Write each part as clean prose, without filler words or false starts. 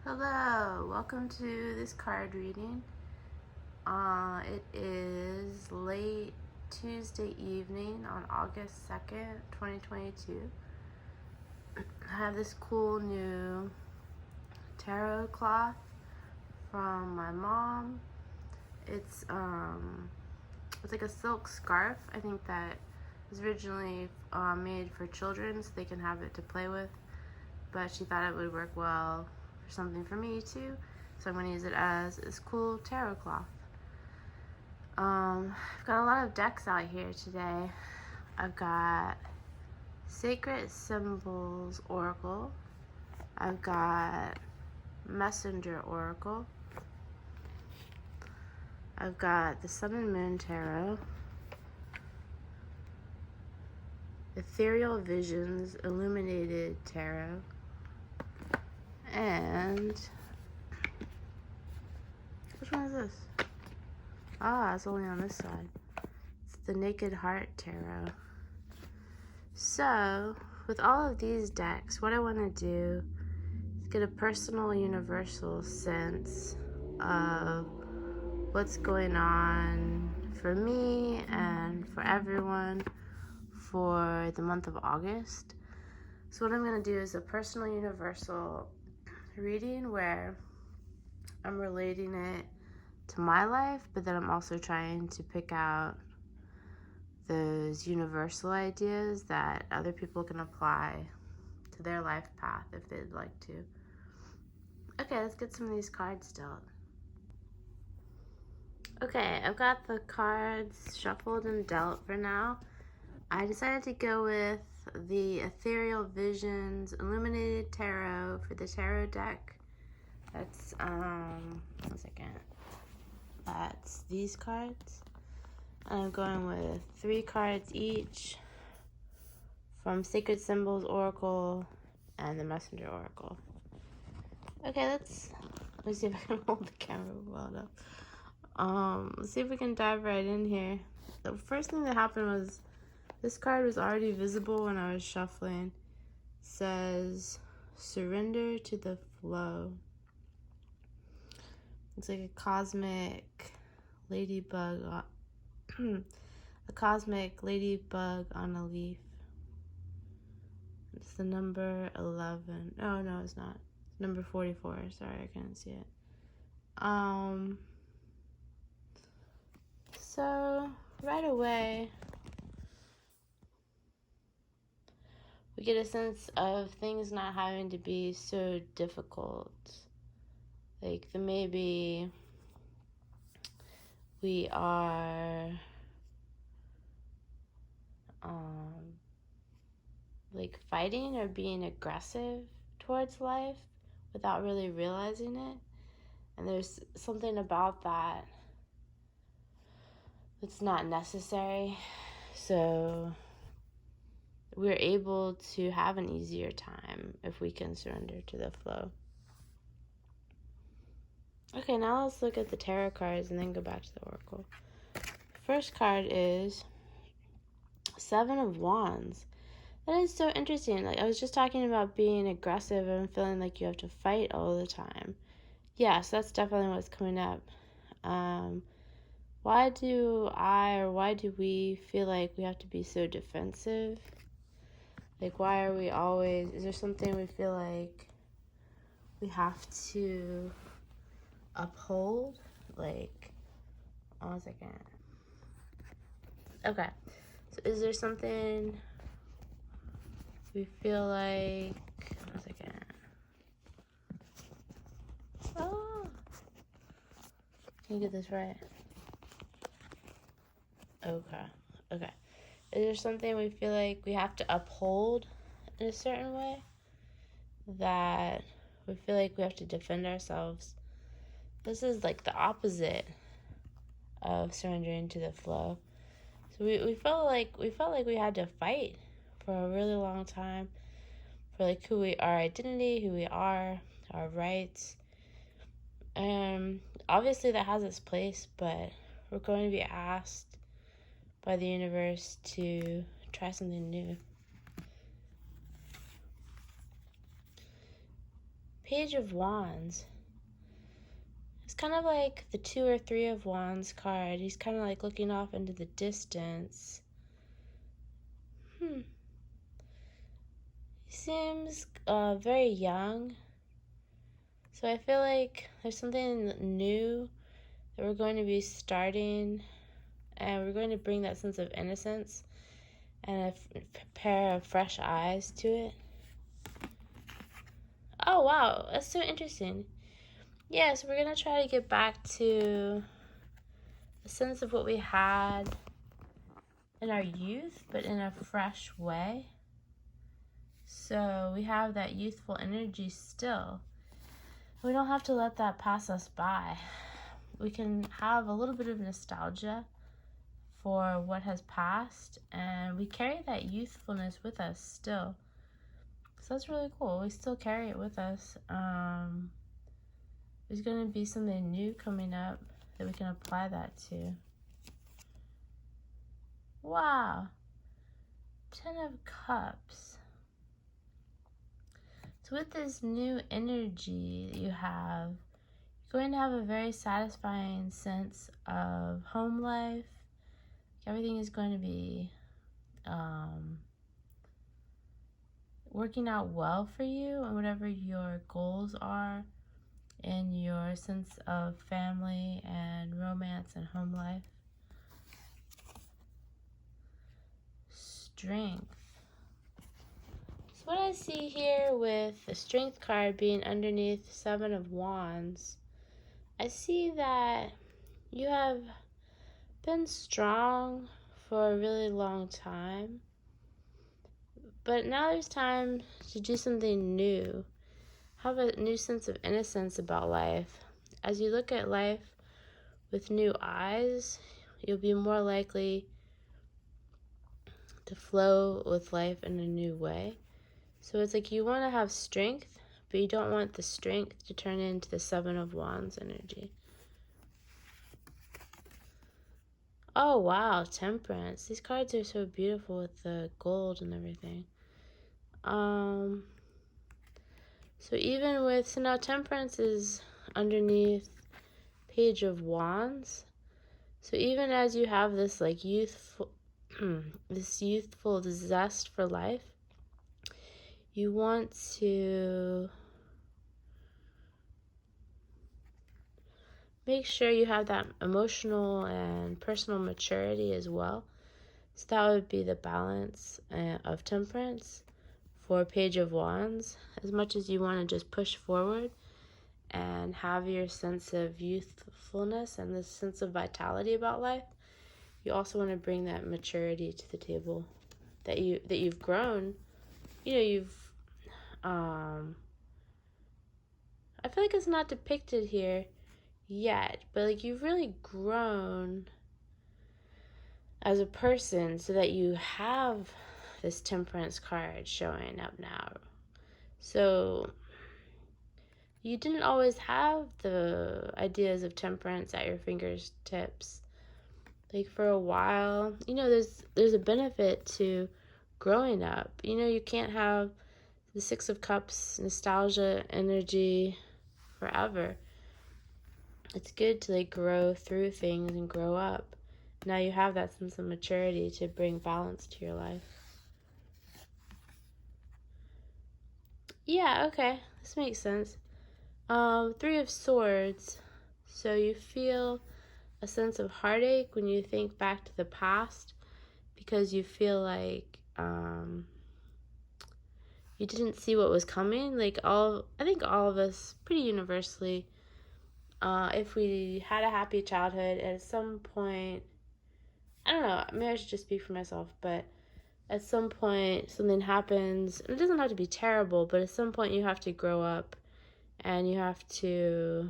Hello, welcome to this card reading. It is late Tuesday evening on August 2nd, 2022. I have this cool new tarot cloth from my mom. It's like a silk scarf. I think that was originally made for children so they can have it to play with, but she thought it would work well for something for me too, so I'm going to use it as this cool tarot cloth. I've got a lot of decks out here today. I've got Sacred Symbols Oracle. I've got Messenger Oracle. I've got the Sun and Moon Tarot. Ethereal Visions Illuminated Tarot. And which one is this? It's only on this side. It's the Naked Heart Tarot. So, with all of these decks, what I want to do is get a personal, universal sense of what's going on for me and for everyone for the month of August. So what I'm going to do is a personal, universal reading where I'm relating it to my life, but then I'm also trying to pick out those universal ideas that other people can apply to their life path if they'd like to. Okay, let's get some of these cards dealt. Okay, I've got the cards shuffled and dealt for now. I decided to go with the Ethereal Visions Illuminated Tarot for the tarot deck. That's, one second. That's these cards. I'm going with 3 cards each from Sacred Symbols Oracle and the Messenger Oracle. Okay, let me see if I can hold the camera well enough. Let's see if we can dive right in here. The first thing that happened was this card was already visible when I was shuffling. It says, surrender to the flow. It's like a cosmic ladybug, a cosmic ladybug on a leaf. It's the number 11. Oh, no, it's not. It's number 44. Sorry, I couldn't see it. So right away, we get a sense of things not having to be so difficult. Like maybe we are like fighting or being aggressive towards life without really realizing it. And there's something about that that's not necessary. So we're able to have an easier time if we can surrender to the flow. Okay, now let's look at the tarot cards and then go back to the oracle. First card is 7 of Wands. That is so interesting. Like I was just talking about being aggressive and feeling like you have to fight all the time. Yes, that's definitely what's coming up. Why do we feel like we have to be so defensive? Like why are we always, is there something we feel like we have to uphold? Like, one second. Okay, so is there something we feel like, one second. Oh, can you get this right? Okay. Is there something we feel like we have to uphold in a certain way? That we feel like we have to defend ourselves? This is like the opposite of surrendering to the flow. So we felt like we had to fight for a really long time for like our identity, who we are, our rights. And obviously that has its place, but we're going to be asked by the universe to try something new. Page of Wands. It's kind of like the 2 or 3 of Wands card. He's kind of like looking off into the distance. He seems very young. So I feel like there's something new that we're going to be starting, and we're going to bring that sense of innocence and a pair of fresh eyes to it. Oh wow, that's so interesting. Yeah, so we're going to try to get back to a sense of what we had in our youth, but in a fresh way. So we have that youthful energy still. We don't have to let that pass us by. We can have a little bit of nostalgia for what has passed, and we carry that youthfulness with us still. So that's really cool. We still carry it with us. There's going to be something new coming up that we can apply that to. Wow. 10 of Cups. So with this new energy that you have, you're going to have a very satisfying sense of home life. Everything is going to be working out well for you, and whatever your goals are in your sense of family and romance and home life. Strength. So what I see here with the Strength card being underneath the 7 of Wands, I see that you have been strong for a really long time, but now there's time to do something new. Have a new sense of innocence about life. As you look at life with new eyes, you'll be more likely to flow with life in a new way. So it's like you want to have strength, but you don't want the strength to turn into the 7 of Wands energy. Oh wow, Temperance. These cards are so beautiful with the gold and everything. So even with, so now Temperance is underneath Page of Wands. So even as you have this like youthful, this youthful zest for life, you want to make sure you have that emotional and personal maturity as well. So that would be the balance of Temperance for Page of Wands. As much as you want to just push forward and have your sense of youthfulness and this sense of vitality about life, you also want to bring that maturity to the table that you've grown. You know, you've I feel like it's not depicted here yet, but like you've really grown as a person so that you have this Temperance card showing up now. So you didn't always have the ideas of temperance at your fingertips. Like for a while, you know, there's a benefit to growing up. You know, you can't have the 6 of Cups nostalgia energy forever. It's good to like grow through things and grow up. Now you have that sense of maturity to bring balance to your life. Yeah, okay, this makes sense. 3 of Swords. So you feel a sense of heartache when you think back to the past because you feel like you didn't see what was coming. Like I think all of us pretty universally, if we had a happy childhood, at some point, I don't know, maybe I should just speak for myself, but at some point something happens, and it doesn't have to be terrible, but at some point you have to grow up and you have to,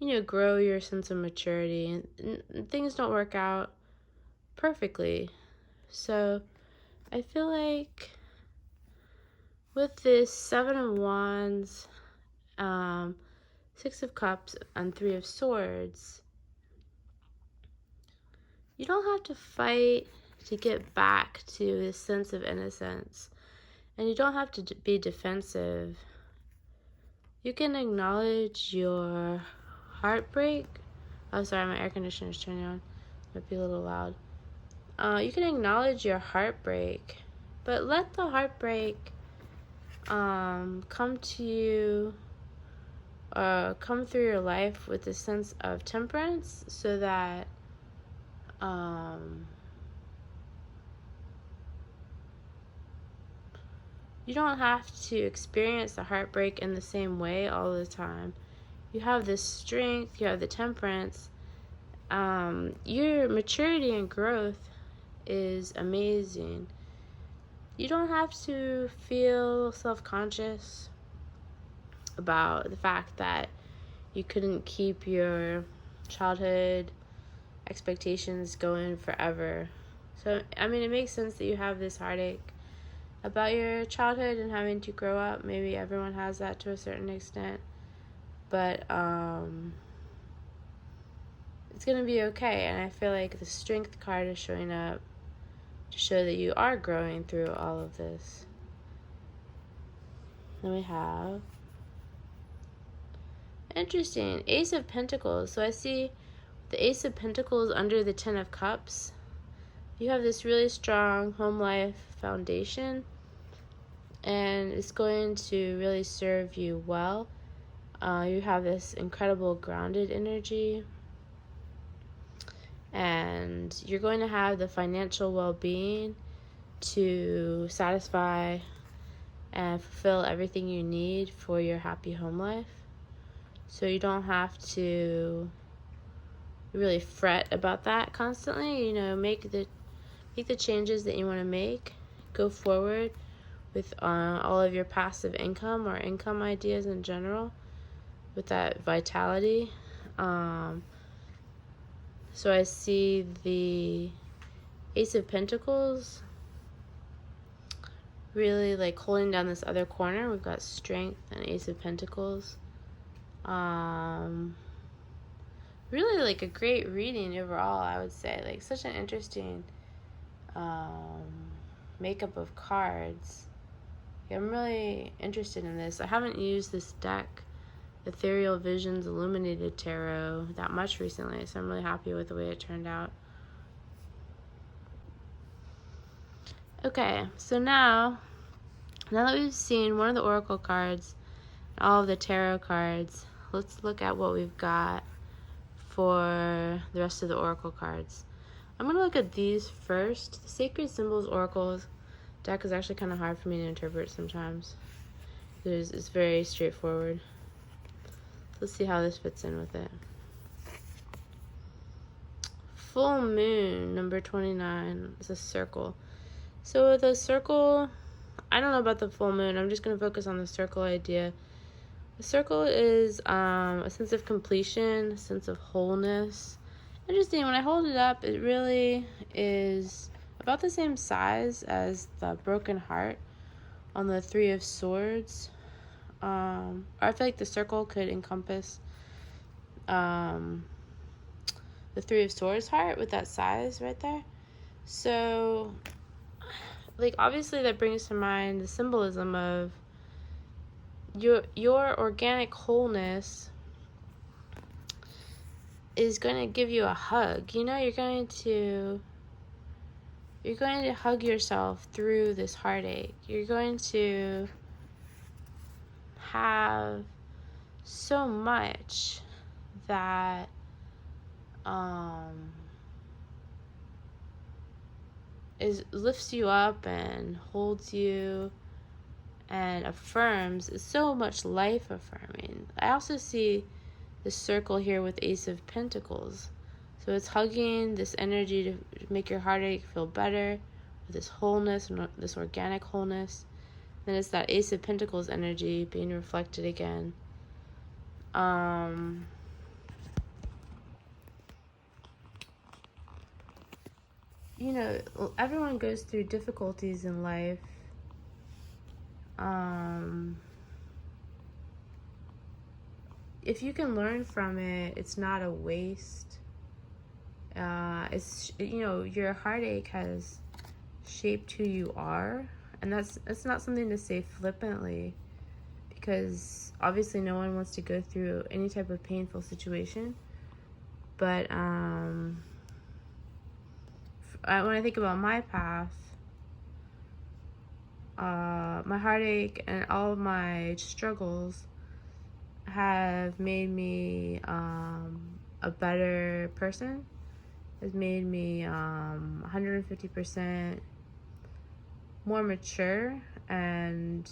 you know, grow your sense of maturity, and things don't work out perfectly. So I feel like with this 7 of Wands, 6 of Cups, and 3 of Swords, you don't have to fight to get back to this sense of innocence. And you don't have to be defensive You can acknowledge your heartbreak. Oh, sorry, my air conditioner is turning on. Might be a little loud. You can acknowledge your heartbreak, but let the heartbreak come to you, come through your life with a sense of temperance, so that you don't have to experience the heartbreak in the same way all the time. You have this strength, you have the temperance. Your maturity and growth is amazing. You don't have to feel self-conscious about the fact that you couldn't keep your childhood expectations going forever. So, I mean, it makes sense that you have this heartache about your childhood and having to grow up. Maybe everyone has that to a certain extent. But it's going to be okay. And I feel like the Strength card is showing up to show that you are growing through all of this. Then we have, interesting, Ace of Pentacles. So I see the Ace of Pentacles under the Ten of Cups. You have this really strong home life foundation, and it's going to really serve you well. You have this incredible grounded energy, and you're going to have the financial well-being to satisfy and fulfill everything you need for your happy home life. So you don't have to really fret about that constantly. You know, make the changes that you want to make. Go forward with all of your passive income or income ideas in general with that vitality. So I see the Ace of Pentacles really like holding down this other corner. We've got Strength and Ace of Pentacles. Really like a great reading overall, I would say. Like such an interesting makeup of cards. Yeah, I'm really interested in this. I haven't used this deck, Ethereal Visions Illuminated Tarot, that much recently, so I'm really happy with the way it turned out. Okay, so now that we've seen one of the oracle cards, all of the tarot cards, let's look at what we've got for the rest of the oracle cards. I'm going to look at these first. The Sacred Symbols Oracles deck is actually kind of hard for me to interpret sometimes. It's very straightforward. Let's see how this fits in with it. Full Moon, number 29, is a circle. So with a circle, I don't know about the full moon. I'm just going to focus on the circle idea. The circle is a sense of completion, a sense of wholeness. Interesting, when I hold it up, it really is about the same size as the broken heart on the Three of Swords. Or I feel like the circle could encompass the Three of Swords heart with that size right there. So, like, obviously that brings to mind the symbolism of your organic wholeness is going to give you a hug. You know, you're going to hug yourself through this heartache. You're going to have so much that lifts you up and holds you and affirms. Is so much life affirming. I also see the circle here with Ace of Pentacles. So it's hugging this energy to make your heartache feel better, with this wholeness, this organic wholeness. Then it's that Ace of Pentacles energy being reflected again. You know, everyone goes through difficulties in life. If you can learn from it, it's not a waste. It's, you know, your heartache has shaped who you are, and it's not something to say flippantly, because obviously no one wants to go through any type of painful situation. But when I think about my path, my heartache and all of my struggles have made me a better person. Has made me 150% more mature, and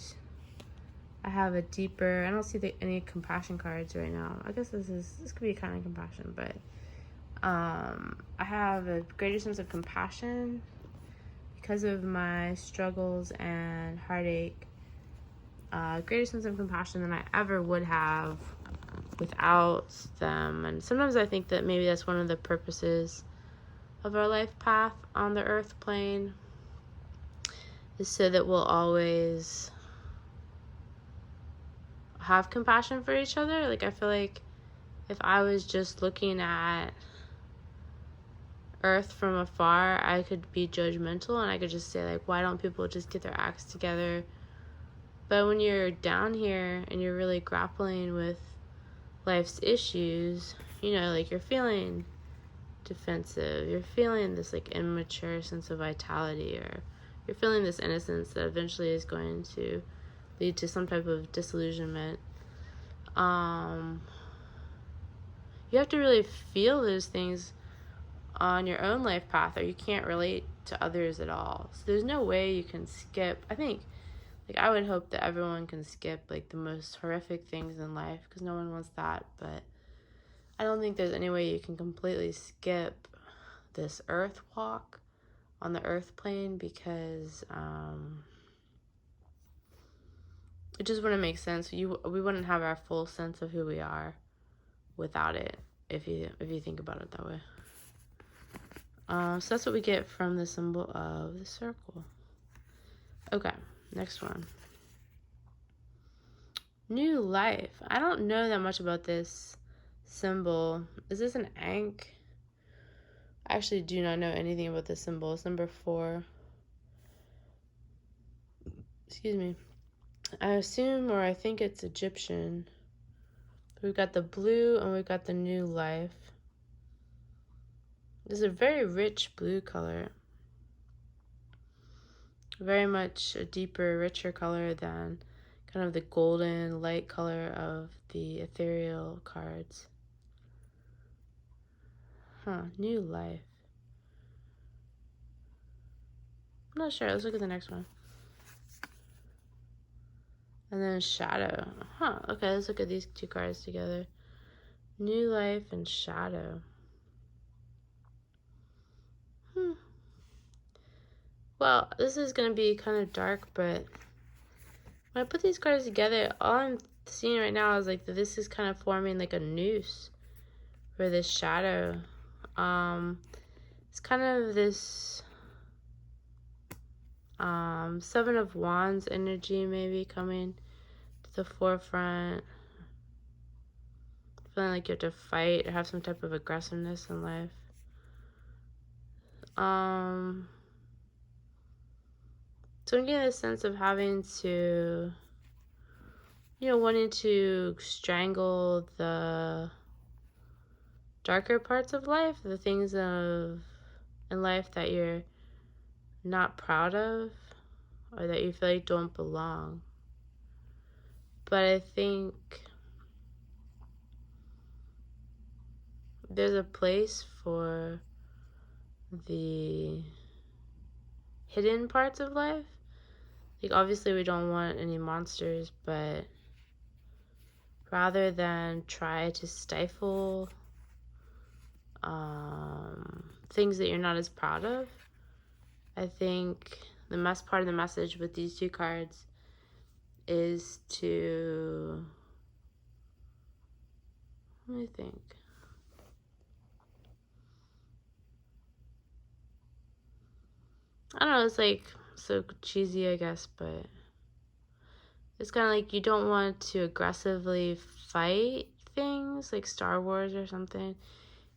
I have a deeper. I don't see any compassion cards right now. I guess this could be kind of compassion, but I have a greater sense of compassion because of my struggles and heartache. Greater sense of compassion than I ever would have without them. And sometimes I think that maybe that's one of the purposes of our life path on the earth plane, is so that we'll always have compassion for each other. Like, I feel like if I was just looking at earth from afar, I could be judgmental and I could just say, like, why don't people just get their acts together? But when you're down here and you're really grappling with life's issues, you know, like, you're feeling defensive, you're feeling this like immature sense of vitality, or you're feeling this innocence that eventually is going to lead to some type of disillusionment. You have to really feel those things on your own life path, or you can't relate to others at all. So there's no way you can skip. I think, like, I would hope that everyone can skip like the most horrific things in life, because no one wants that. But I don't think there's any way you can completely skip this earth walk on the earth plane, because it just wouldn't make sense. We wouldn't have our full sense of who we are without it, if you think about it that way. So that's what we get from the symbol of the circle. Okay, next one. New life. I don't know that much about this symbol. Is this an ankh? I actually do not know anything about this symbol. It's number 4. Excuse me. I assume, or I think it's Egyptian. We've got the blue and we've got the new life. This is a very rich blue color. Very much a deeper, richer color than kind of the golden light color of the ethereal cards. New life. I'm not sure. Let's look at the next one. And then shadow. Okay, let's look at these two cards together. New life and shadow. Well, this is going to be kind of dark, but when I put these cards together, all I'm seeing right now is like that this is kind of forming like a noose for this shadow. It's kind of this 7 of Wands energy maybe coming to the forefront. Feeling like you have to fight or have some type of aggressiveness in life. So I'm getting this sense of having to, wanting to strangle the darker parts of life, the things in life that you're not proud of or that you feel like don't belong. But I think there's a place for the hidden parts of life. Like, obviously we don't want any monsters, but rather than try to stifle things that you're not as proud of, I think the best part of the message with these two cards is to, let me think. I don't know, it's like so cheesy, I guess, but it's kind of like you don't want to aggressively fight things like Star Wars or something.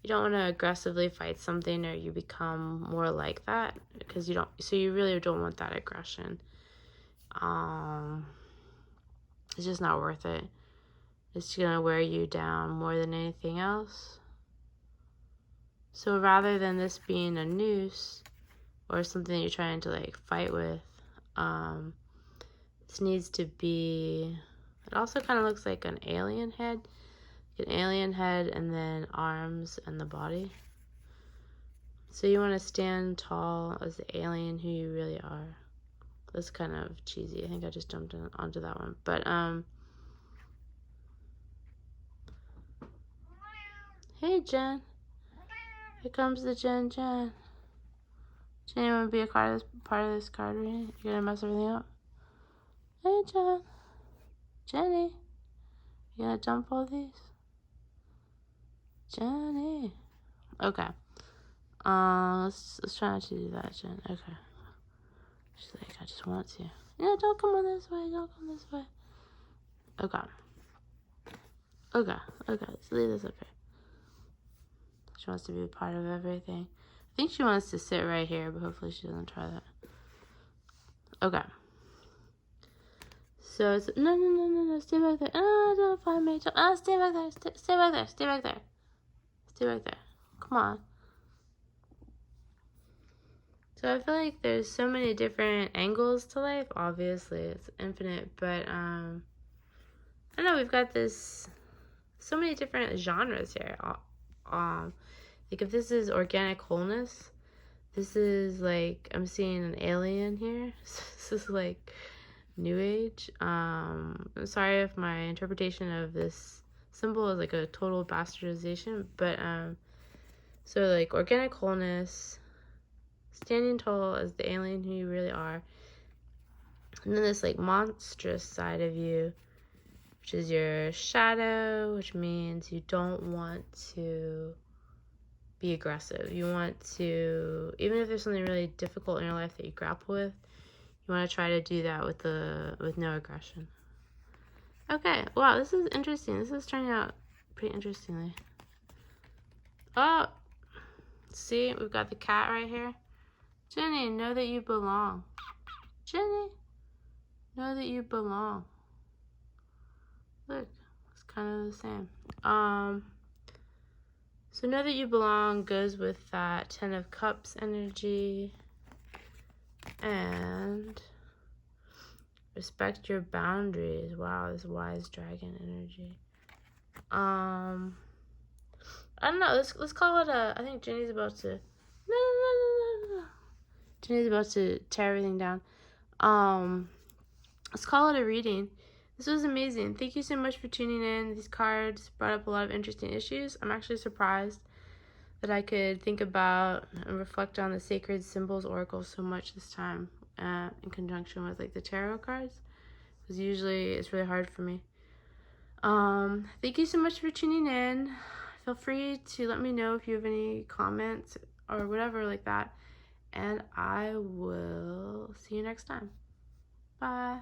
You don't want to aggressively fight something or you become more like that, because you really don't want that aggression. It's just not worth it. It's gonna wear you down more than anything else. So rather than this being a noose or something you're trying to like fight with, this needs to be, it also kind of looks like an alien head. An alien head and then arms and the body. So you want to stand tall as the alien who you really are. That's kind of cheesy. I think I just jumped onto that one. But, hey, Jen. Here comes the Jen. Jen, you want to be a part of this card reading? You're going to mess everything up? Hey, Jen. Jenny. You going to dump all these? Jenny. Okay. Let's try not to do that, Jen. Okay. She's like, I just want to. Yeah, don't come on this way. Don't come this way. Okay. Let's leave this up here. She wants to be a part of everything. I think she wants to sit right here, but hopefully she doesn't try that. Okay. So it's no. Stay back there. Oh, don't find me. Stay back there. Stay back there. Stay back there. Stay back there. Come on. So I feel like there's so many different angles to life. Obviously, it's infinite, but I don't know. We've got so many different genres here. Like if this is organic wholeness, this is like I'm seeing an alien here. This is like New Age. I'm sorry if my interpretation of this symbol is like a total bastardization, but so like organic wholeness, standing tall as the alien who you really are, and then this like monstrous side of you, which is your shadow, which means you don't want to be aggressive. You want to, even if there's something really difficult in your life that you grapple with, you want to try to do that with no aggression. Okay, wow, this is interesting. This is turning out pretty interestingly. Oh, see, we've got the cat right here. Jenny, know that you belong. Jenny, know that you belong. Look, it's kind of the same. So know that you belong goes with that 10 of Cups energy. And respect your boundaries. Wow, this wise dragon energy. I don't know. Let's call it a. I think Jenny's about to. No. Jenny's about to tear everything down. Let's call it a reading. This was amazing. Thank you so much for tuning in. These cards brought up a lot of interesting issues. I'm actually surprised that I could think about and reflect on the sacred symbols oracle so much this time in conjunction with like the tarot cards, because usually it's really hard for me. Thank you so much for tuning in. Feel free to let me know if you have any comments or whatever like that, and I will see you next time. Bye.